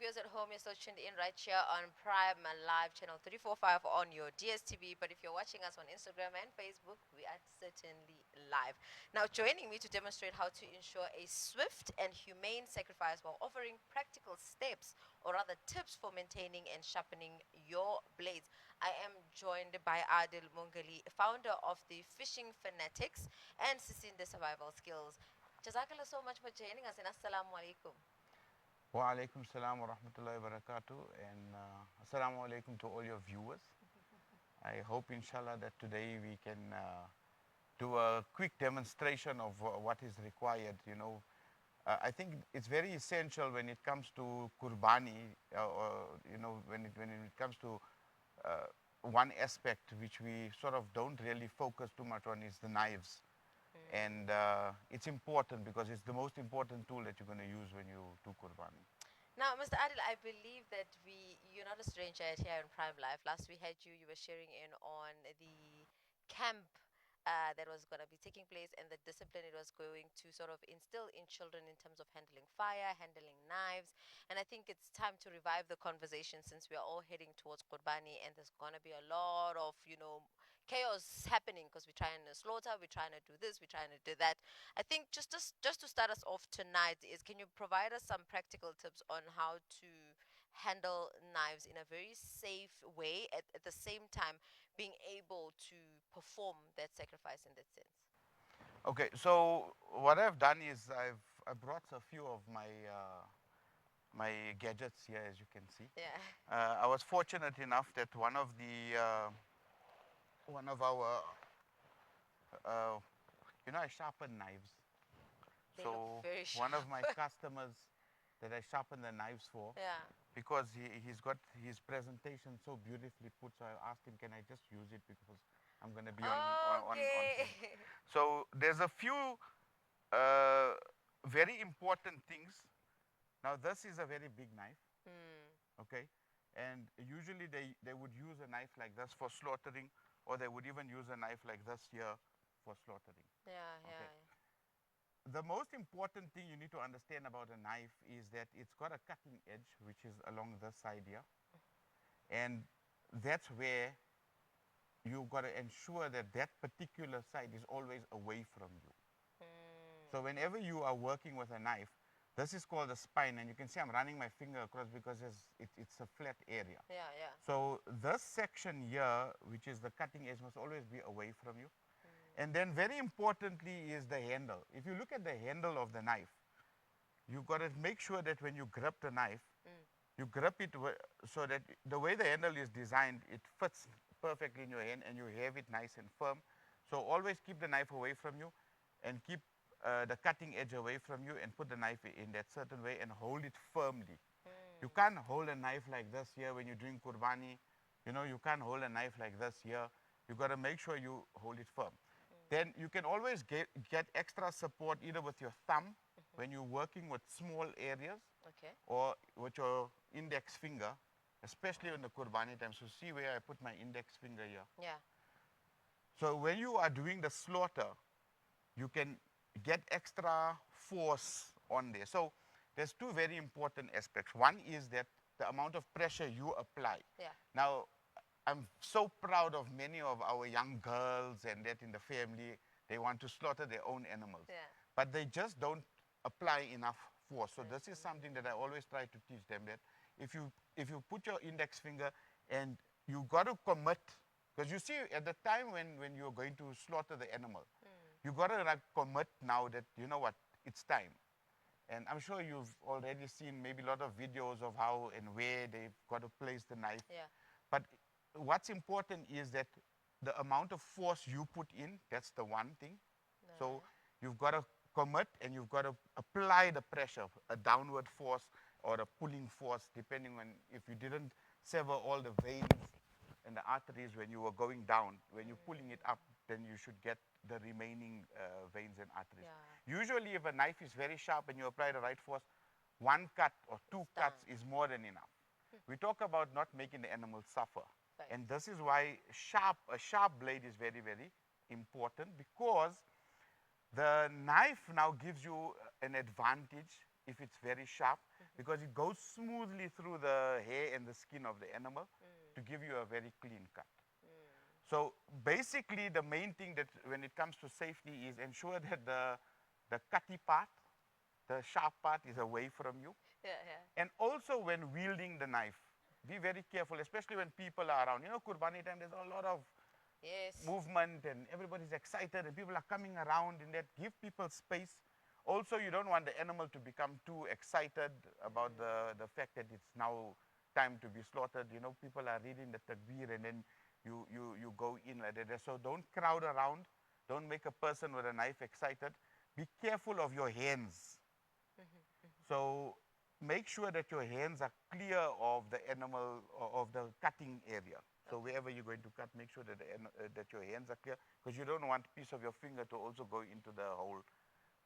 viewers at home, you're still tuned in right here on Prime Live, channel 345 on your DSTV. But if you're watching us on Instagram and Facebook, we are certainly live. Now, joining me to demonstrate how to ensure a swift and humane sacrifice while offering practical steps, or rather tips for maintaining and sharpening your blades, I am joined by Adil Mungalee, founder of the Fishing Fanatics and Sisinde Survival Skills. Jazakallah so much for joining us, and assalamu alaikum. Wa alaikum salam wa rahmatullahi wa barakatuh, and assalamu alaikum to all your viewers. I hope inshallah that today we can do a quick demonstration of what is required. I think it's very essential when it comes to Qurbani, or when it comes to one aspect which we sort of don't really focus too much on is the knives. And it's important because it's the most important tool that you're going to use when you do Qurbani. Now, Mr. Adil, I believe that you're not a stranger here in Prime Life. Last we had you were sharing in on the camp that was going to be taking place and the discipline it was going to sort of instill in children in terms of handling fire, handling knives. And I think it's time to revive the conversation since we are all heading towards Qurbani and there's going to be a lot of, chaos happening because we're trying to slaughter, we're trying to do this, we're trying to do that. I think just to start us off tonight is, can you provide us some practical tips on how to handle knives in a very safe way, at the same time being able to perform that sacrifice in that sense? Okay, so what I've done is I brought a few of my gadgets here, as you can see. Yeah. I was fortunate enough that one of our uh, I sharpen knives. They look So very one sharp. of my customers that I sharpen the knives for, Yeah. because he's got his presentation so beautifully put. So I asked him, can I just use it because I'm going to be on Okay. him. So there's a few uh, very important things. Now this is a very big knife, okay? And usually they would use a knife like this for slaughtering, or they would even use a knife like this here for slaughtering. Yeah, Okay. yeah. The most important thing you need to understand about a knife is that it's got a cutting edge, which is along this side here. And that's where you've got to ensure that that particular side is always away from you. So whenever you are working with a knife, this is called the spine, and you can see I'm running my finger across because it's a flat area. Yeah, yeah. So this section here, which is the cutting edge, must always be away from you. And then very importantly is the handle. If you look at the handle of the knife, you've got to make sure that when you grip the knife, you grip it so that the way the handle is designed, it fits perfectly in your hand and you have it nice and firm. So always keep the knife away from you and keep the cutting edge away from you and put the knife in that certain way and hold it firmly. You can't hold a knife like this here when you're doing Qurbani. You can't hold a knife like this here. You've got to make sure you hold it firm. Then you can always get extra support either with your thumb when you're working with small areas, Okay. or with your index finger, especially in the Qurbani time. So see where I put my index finger here. Yeah. So when you are doing the slaughter, you can get extra force on there. So there's two very important aspects. One is that the amount of pressure you apply. Yeah. Now, I'm so proud of many of our young girls and that in the family, they want to slaughter their own animals. Yeah. But they just don't apply enough force. So this is something that I always try to teach them, that if you put your index finger and you got to commit, because you see at the time when you're going to slaughter the animal, you got to commit now that, you know what, it's time. And I'm sure you've already seen maybe a lot of videos of how and where they've got to place the knife. Yeah. But what's important is that the amount of force you put in, that's the one thing. So you've got to commit and you've got to apply the pressure, a downward force or a pulling force, depending on if you didn't sever all the veins and the arteries when you were going down. When you're pulling it up, then you should get the remaining veins and arteries. Yeah. Usually if a knife is very sharp and you apply the right force, one cut or two cuts is more than enough. We talk about not making the animal suffer. Right. And this is why a sharp blade is very, very important, because the knife now gives you an advantage if it's very sharp, because it goes smoothly through the hair and the skin of the animal to give you a very clean cut. So basically, the main thing that when it comes to safety is ensure that the cutty part, the sharp part, is away from you. Yeah, yeah. And also when wielding the knife, be very careful, especially when people are around. You know, Qurbani time, there's a lot of Yes. movement and everybody's excited and people are coming around, and that give people space. Also, you don't want the animal to become too excited about the fact that it's now time to be slaughtered. You know, people are reading the takbir and then you go in like that. So don't crowd around. Don't make a person with a knife excited. Be careful of your hands. So make sure that your hands are clear of the animal or of the cutting area. So wherever you're going to cut, make sure that that your hands are clear, because you don't want a piece of your finger to also go into the hole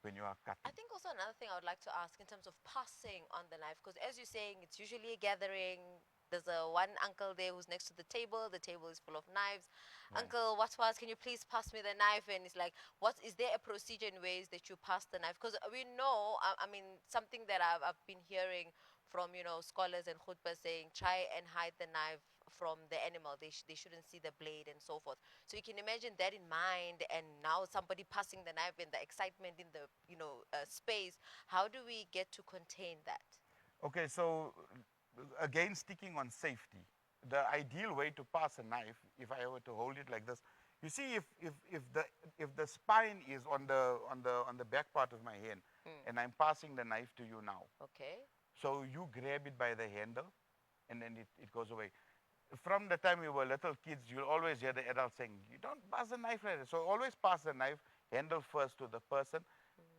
when you are I cutting. think also another thing I would like to ask in terms of passing on the knife, because as you're saying, it's usually a gathering. There's a one uncle there who's next to the table. The table is full of knives. Right. Uncle, what was? Can you please pass me the knife? And it's like, what is there a procedure in ways that you pass the knife? Because we know, I mean, something that I've been hearing from scholars and khutbah saying, try and hide the knife from the animal. They shouldn't see the blade and so forth. So you can imagine that in mind, and now somebody passing the knife and the excitement in the space. How do we get to contain that? Okay, so again, sticking on safety, the ideal way to pass a knife, if I were to hold it like this, you see, if the spine is on the back part of my hand, and I'm passing the knife to you now, Okay. so you grab it by the handle, and then it goes away. From the time we were little kids, you'll always hear the adults saying, you don't pass the knife like that. So always pass the knife, handle first to the person,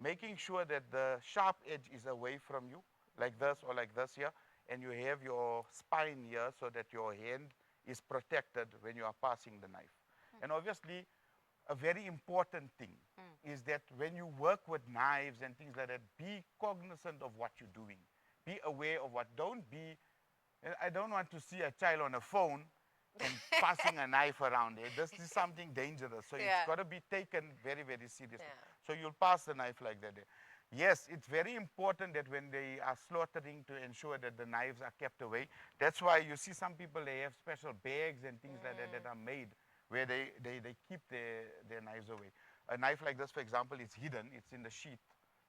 making sure that the sharp edge is away from you, like this or like this here, and you have your spine here so that your hand is protected when you are passing the knife. And obviously, a very important thing is that when you work with knives and things like that, be cognizant of what you're doing. Be aware of what, don't be, I don't want to see a child on a phone and passing a knife around it. This is something dangerous. So Yeah. it's got to be taken very, very seriously. Yeah. So you'll pass the knife like that. Yes, it's very important that when they are slaughtering, to ensure that the knives are kept away. That's why you see some people, they have special bags and things like that that are made where they keep their knives away. A knife like this, for example, is hidden. It's in the sheath.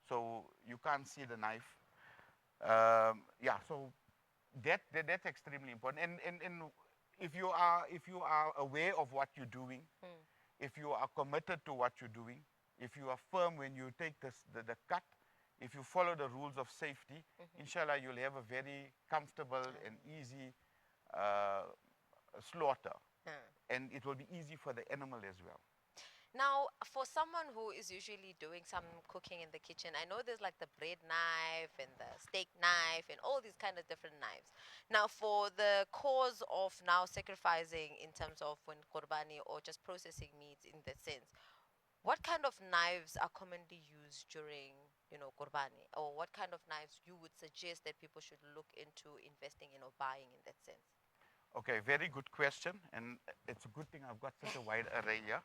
So you can't see the knife. Yeah, so that's extremely important. And if you are aware of what you're doing, if you are committed to what you're doing, if you are firm when you take the cut, if you follow the rules of safety, inshallah, you'll have a very comfortable and easy slaughter. And it will be easy for the animal as well. Now, for someone who is usually doing some cooking in the kitchen, I know there's like the bread knife and the steak knife and all these kind of different knives. Now, for the cause of now sacrificing in terms of when Qurbani or just processing meats in that sense, what kind of knives are commonly used during, Qurbani? Or what kind of knives you would suggest that people should look into investing in or buying in that sense? Okay, very good question, and it's a good thing I've got such a wide array here.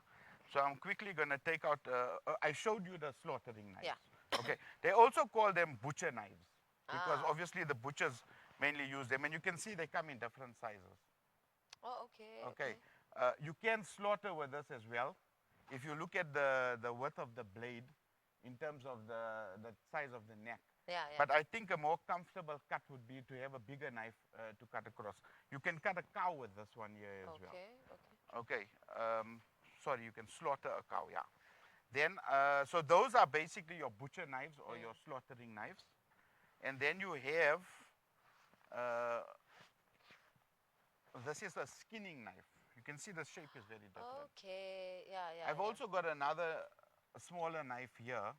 So I'm quickly going to take out, I showed you the slaughtering knives. Yeah. Okay, they also call them butcher knives, because Ah. obviously the butchers mainly use them, and you can see they come in different sizes. Oh, okay. Okay, you can slaughter with this as well. If you look at the width of the blade in terms of the size of the neck. Yeah, yeah. But I think a more comfortable cut would be to have a bigger knife to cut across. You can cut a cow with this one here as well. Okay, okay. Okay. Sorry, you can slaughter a cow, yeah. Then, so those are basically your butcher knives or your slaughtering knives. And then you have, this is a skinning knife. You can see the shape is very different. Okay, yeah, yeah. I've also got another smaller knife here,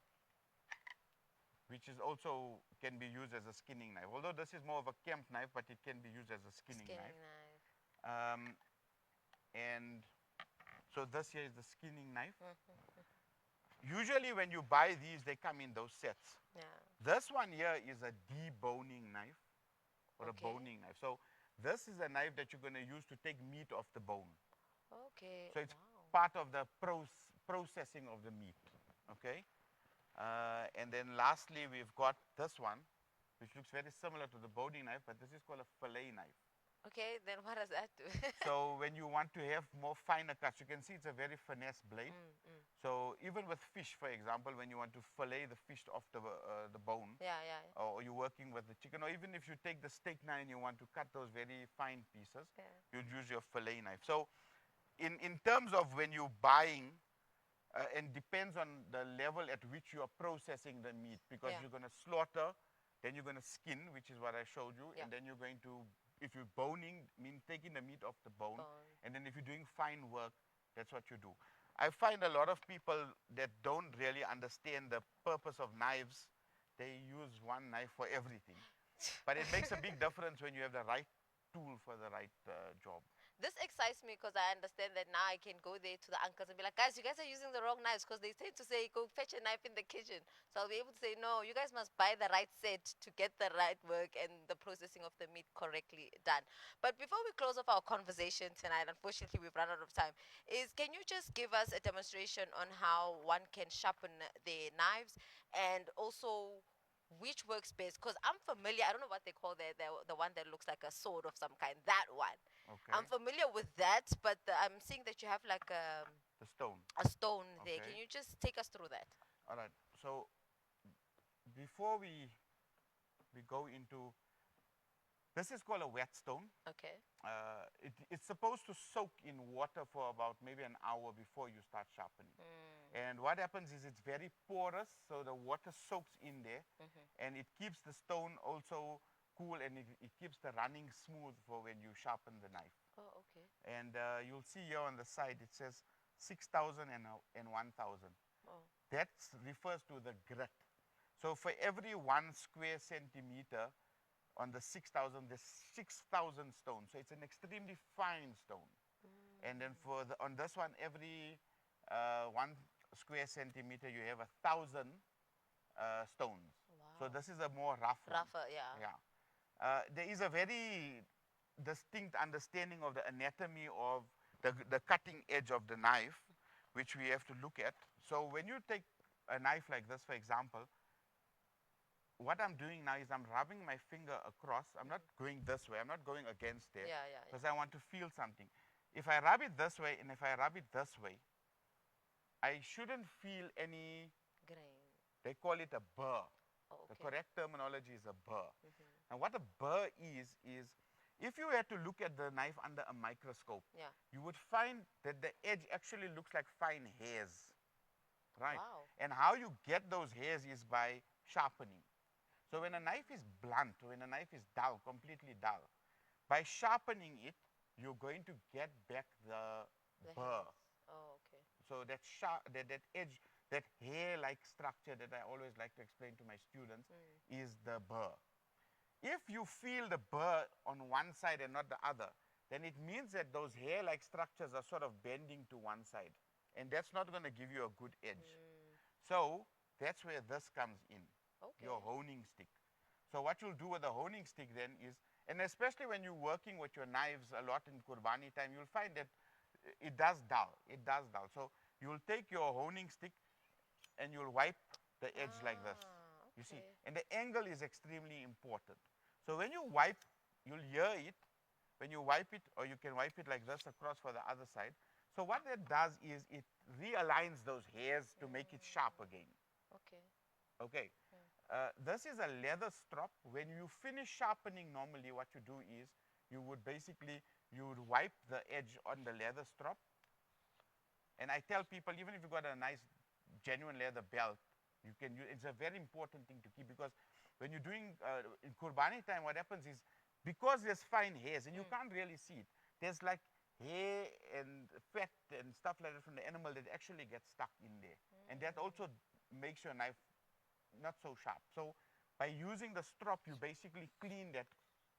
which is also can be used as a skinning knife. Although this is more of a camp knife, but it can be used as a skinning knife. And so this here is the skinning knife. Usually when you buy these, they come in those sets. Yeah. This one here is a deboning knife or Okay. a boning knife. So this is a knife that you're going to use to take meat off the bone. Okay. So it's Wow. part of the processing of the meat. Okay. And then lastly, we've got this one. which looks very similar to the boning knife, but this is called a fillet knife. Okay, then what does that do? So when you want to have more finer cuts, you can see it's a very finesse blade. So even with fish, for example, when you want to fillet the fish off the bone, Yeah, yeah, or you're working with the chicken, or even if you take the steak knife and you want to cut those very fine pieces, yeah. you'd use your fillet knife. So in terms of when you're buying, and depends on the level at which you are processing the meat, because Yeah. you're going to slaughter, then you're going to skin, which is what I showed you, Yeah. and then you're going to, if you're boning, mean taking the meat off the bone, and then if you're doing fine work, that's what you do. I find a lot of people that don't really understand the purpose of knives. They use one knife for everything, but it makes a big difference when you have the right tool for the right job. This excites me because I understand that now I can go there to the uncles and be like, guys, you guys are using the wrong knives, because they tend to say, go fetch a knife in the kitchen. So I'll be able to say, no, you guys must buy the right set to get the right work and the processing of the meat correctly done. But before we close off our conversation tonight, unfortunately, we've run out of time, can you just give us a demonstration on how one can sharpen their knives, and also which works best? Because I'm familiar, I don't know what they call the one that looks like a sword of some kind, that one. Okay. I'm familiar with that, but I'm seeing that you have like The stone. a stone there. Okay. Can you just take us through that? All right. So before we go into, this is called a whetstone. Okay. It's supposed to soak in water for about maybe an hour before you start sharpening. And what happens is it's very porous, so the water soaks in there, and it keeps the stone also cool, and it keeps the running smooth for when you sharpen the knife. Oh, okay. And you'll see here on the side it says 6,000 and 1,000. Oh. That refers to the grit. So for every 1 square centimeter on the 6,000, there's 6,000 stones. So it's an extremely fine stone. And then on this one, every 1 square centimeter, you have 1,000 stones. Wow. So this is a more rough one. Rougher, yeah. Yeah. There is a very distinct understanding of the anatomy of the cutting edge of the knife, which we have to look at. So when you take a knife like this, for example, what I'm doing now is I'm rubbing my finger across. I'm not going this way. I'm not going against there. Yeah, yeah, Because I want to feel something. If I rub it this way and if I rub it this way, I shouldn't feel any, grain. they call it a burr. Oh, The okay. correct terminology is a burr. And what a burr is if you had to look at the knife under a microscope, Yeah. you would find that the edge actually looks like fine hairs. Right? Wow. And how you get those hairs is by sharpening. So when a knife is blunt, when a knife is dull, completely dull, by sharpening it, you're going to get back the burr. hairs. Oh, okay. So that that edge, that hair-like structure that I always like to explain to my students is the burr. If you feel the burr on one side and not the other, then it means that those hair-like structures are sort of bending to one side. And that's not going to give you a good edge. So that's where this comes in, Okay. your honing stick. So what you'll do with the honing stick then is, and especially when you're working with your knives a lot in Qurbani time, you'll find that it does dull. It does dull. So you'll take your honing stick and you'll wipe the edge like this. You see, Okay. and the angle is extremely important. So when you wipe, you'll hear it. When you wipe it, or you can wipe it like this across for the other side. So what that does is it realigns those hairs to make it sharp again. Okay. Okay. This is a leather strop. When you finish sharpening, normally what you do is you would wipe the edge on the leather strop. And I tell people, even if you've got a nice genuine leather belt, it's a very important thing to keep, because when you're doing in Qurbani time, what happens is, because there's fine hairs and you can't really see it, there's like hair and fat and stuff like that from the animal that actually gets stuck in there. And that also makes your knife not so sharp. So by using the strop, you basically clean that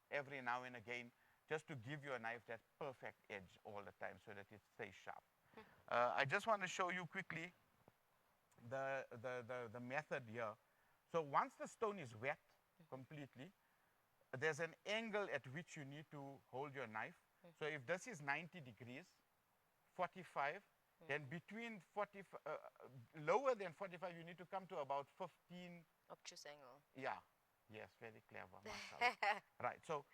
every now and again, just to give your knife that perfect edge all the time so that it stays sharp. I just want to show you quickly the method here. So once the stone is wet completely, there's an angle at which you need to hold your knife. So if this is 90 degrees, 45, then between 45, lower than 45, you need to come to about 15. Obtuse angle. Yeah. Yes, very clever, mashallah. Right. So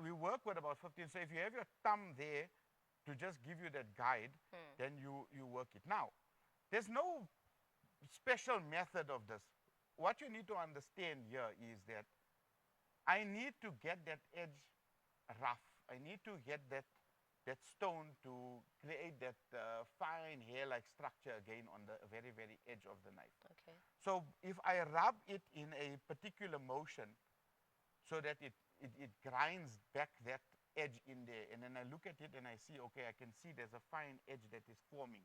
we work with about 15. So if you have your thumb there to just give you that guide, Hmm. then you work it. Now, there's no special method of this. What you need to understand here is that I need to get that edge rough. I need to get that stone to create that fine hair-like structure again on the very, very edge of the knife. Okay. So if I rub it in a particular motion so that it grinds back that edge in there, and then I look at it and I see, okay, I can see there's a fine edge that is forming,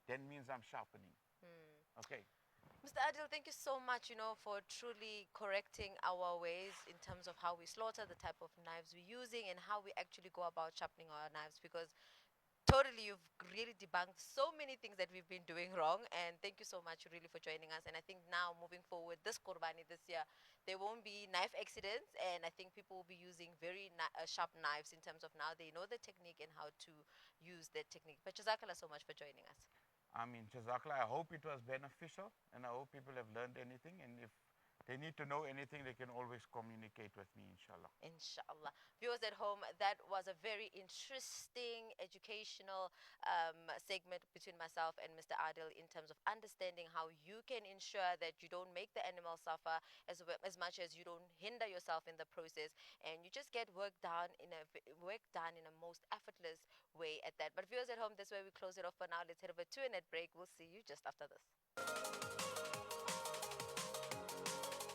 that means I'm sharpening. Hmm. Okay. Mr. Adil, thank you so much, for truly correcting our ways in terms of how we slaughter, the type of knives we're using, and how we actually go about sharpening our knives. Because totally, you've really debunked so many things that we've been doing wrong. And thank you so much, really, for joining us. And I think now, moving forward, this Qurbani this year, there won't be knife accidents. And I think people will be using very sharp knives in terms of now they know the technique and how to use that technique. But Jazakallah so much for joining us. I mean, Jazakallah, I hope it was beneficial and I hope people have learned anything. And if they need to know anything, they can always communicate with me, inshallah. Inshallah. Viewers at home, that was a very interesting, educational segment between myself and Mr. Adil in terms of understanding how you can ensure that you don't make the animal suffer as much as you don't hinder yourself in the process, and you just get work done in a most effortless way at that. But viewers at home, that's where we close it off for now. Let's head over to a net break. We'll see you just after this.